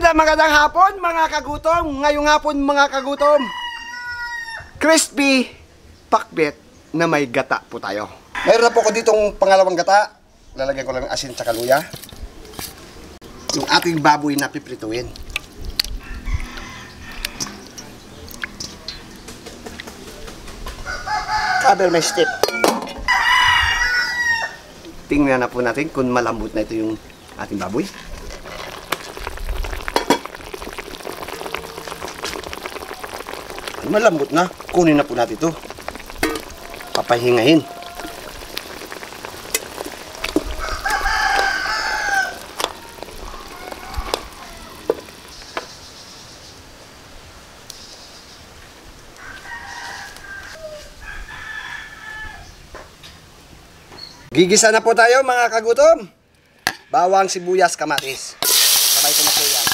Magandang hapon mga kagutom. Ngayong hapon mga kagutom, crispy pakbet na may gata po tayo. Mayroon na po ko ditong pangalawang gata. Lalagyan ko lang ng asin at luya. Yung ating baboy na piprituin. Cover my step. Tingnan na po natin kung malambot na ito yung ating baboy. Malambot na. Kunin na po natin ito. Papahingahin. Gigisa na po tayo mga kagutom. Bawang, sibuyas, kamatis. Sabay ko na po yan.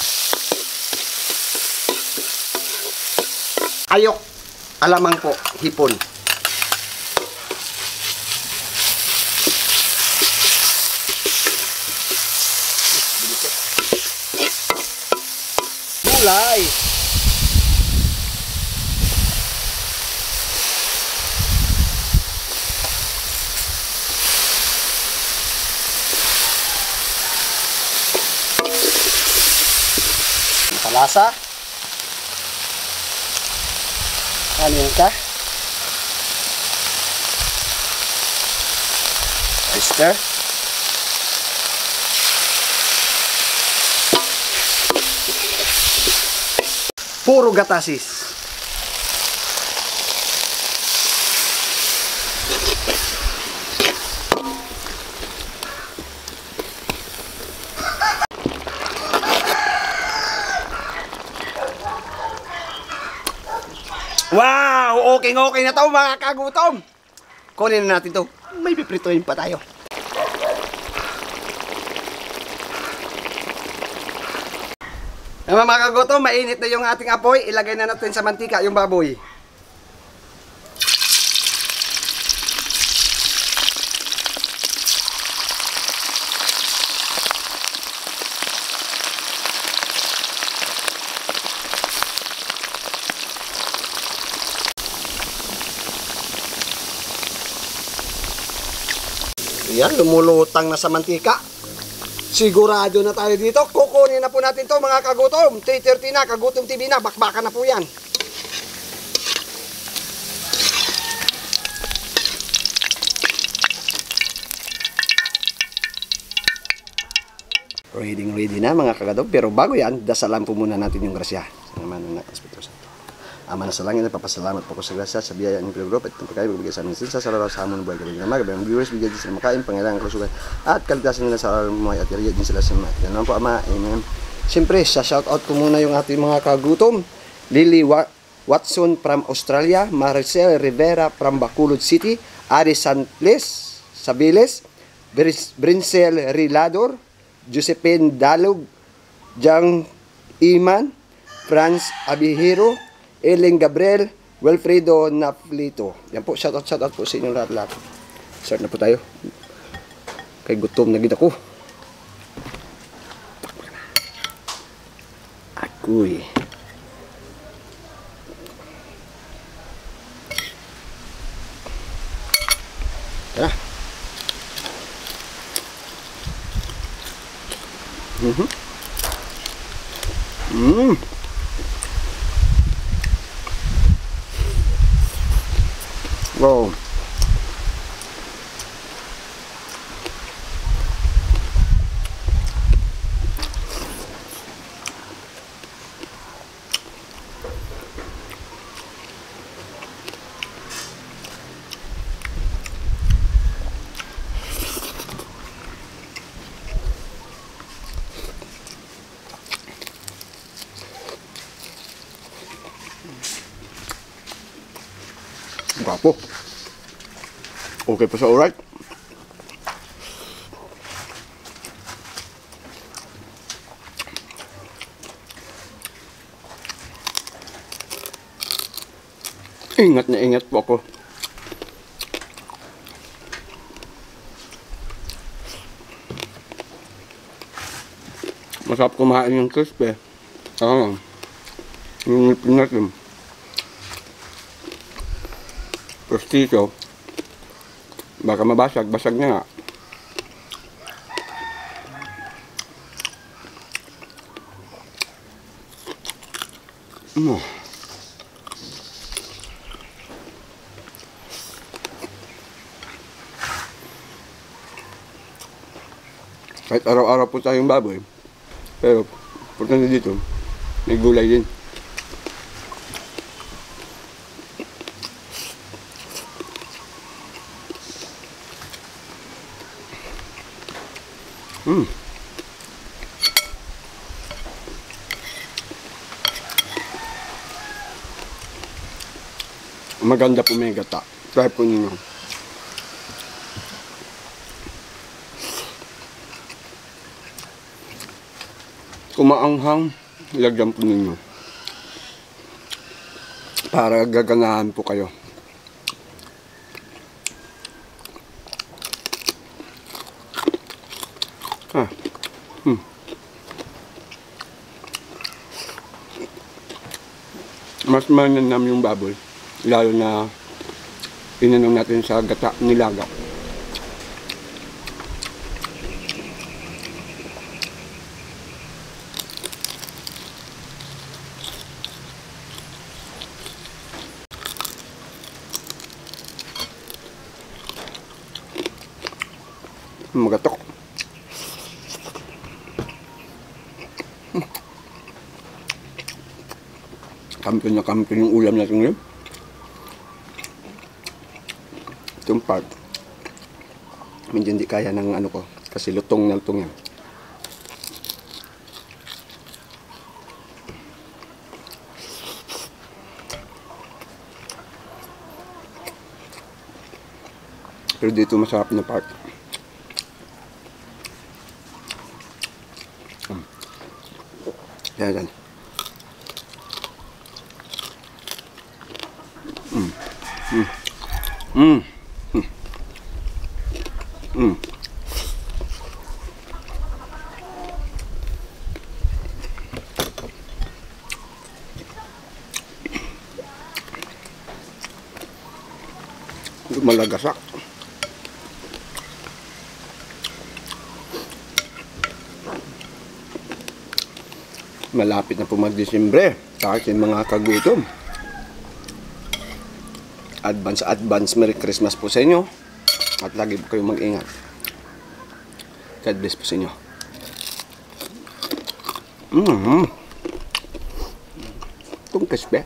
Ayok, alamang po, hipon. Gulay. Palasa. Paminta. Oyster. Puro gatasis. Wow! Okay na to mga kagutom. Kunin na natin to. May piprituin pa tayo. Mga kagutom, mainit na yung ating apoy. Ilagay na natin sa mantika yung baboy. Yan, lumulutang na sa mantika. Sigurado na tayo dito. Kukunin na po natin to mga kagutom. 3:30 na, Kagutom TV na. Bakbakan na po yan. Ready na mga kagutom. Pero bago yan, dasalan po muna natin yung grasya. Sa naman ng Espiritu Santo. Ama na sa langit, nagpapasalamat po ko sa grasya, sa biyaya ng Pilgrim at ng pagkain magbigay sa amin sinsa sa araw sa hamon ng buhay kami ng mga gabi. Ang viewers, bigyan din sila makain, pangailangan kalusugan at kaligtasan nila sa araw ng mga at yariya din sila sa mga. Yan po Ama, amen. Siyempre, sa shoutout ko muna yung ating mga kagutom. Lily Watson from Australia, Maricel Rivera from Bacolod City, Ari Santles Sabiles, Brincel Rilador, Josephine Dalog, Jang Iman, Franz Abihiro, Ellen Gabriel, Wilfredo Naflito. Yan po, shoutout po sa inyong lahat-lahat. Start na po tayo. Kay gutom na gid ako. Ako'y. Tara. Wow. Gwapo. Okay pa sa alright. Ingat na ingat po ako. Masarap kumain yung crispy. Oo. Yung natin. Prostiso. Baka mabasag. Basag na nga. Kahit araw-araw po tayong baboy. Pero, importante dito, may gulay din. Maganda po may gata. Try po ninyo. Kung maanghang, ilagyan po ninyo. Para gaganahan po kayo. Mas mananam yung baboy. Lalo na inanong natin sa gata nilaga. Magatok. Kampiyon na kampiyon yung ulam natin ngayon. Itong part. Medyo hindi kaya ng ano ko. Kasi lutong na lutong yan. Pero dito masarap na part. Yan. Malagasak. Malapit na po mag-Disyembre. Sa akin mga kagutom. Advance Merry Christmas po sa inyo. At lagi po kayong mag-ingat. God bless po sa inyo. Itong crispy.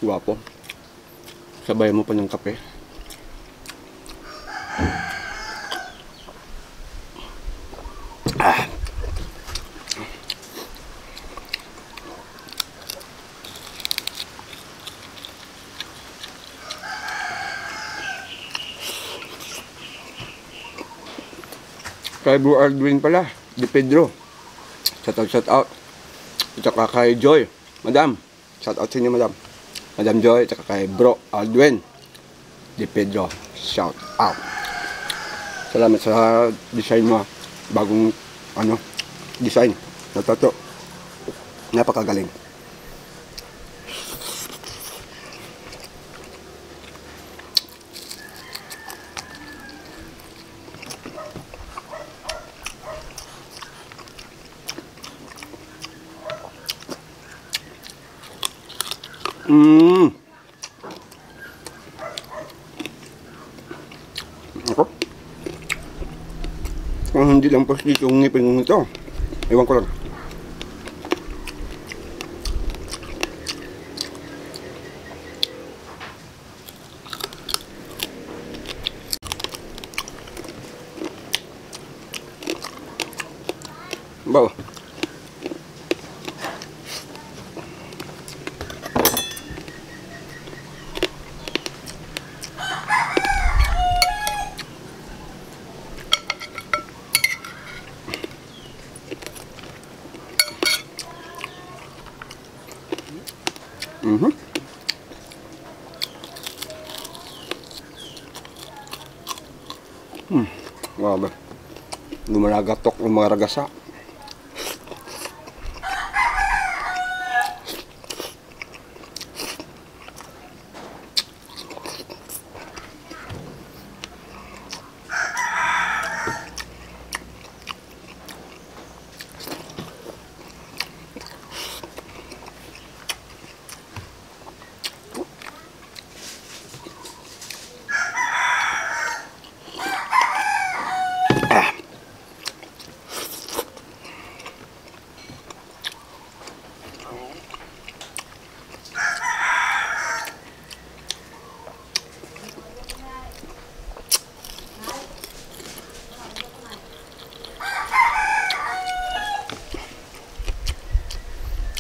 Guwapo. Sabay mo pa ng kape. Kay Bro Aldwin pala, Di Pedro. Shout out. At saka kay Joy. Madam, shout out sa inyo, Madam. Madam Joy, at saka kay Bro Aldwin Di Pedro. Shout out. Salamat sa design mo. Bagong design. Natato. Napakagaling. Ako? Kung hindi lang dito yung ngipin nito, ewan ko lang. Bawa. Grabe. Lumalagatok ng mga ragasa.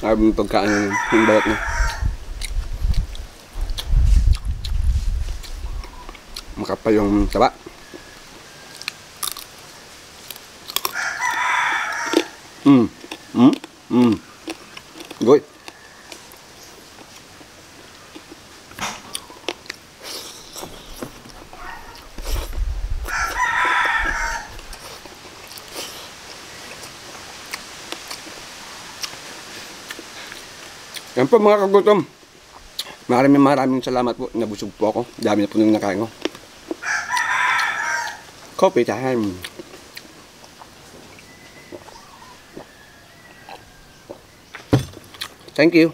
Ayaw yung pagkaan yung balat niya. Makapal yung taba. Goy. Yan po mga kagutom. Maraming salamat po. Nabusog po ako. Dami na po nung nakain ko. Coffee time. Thank you.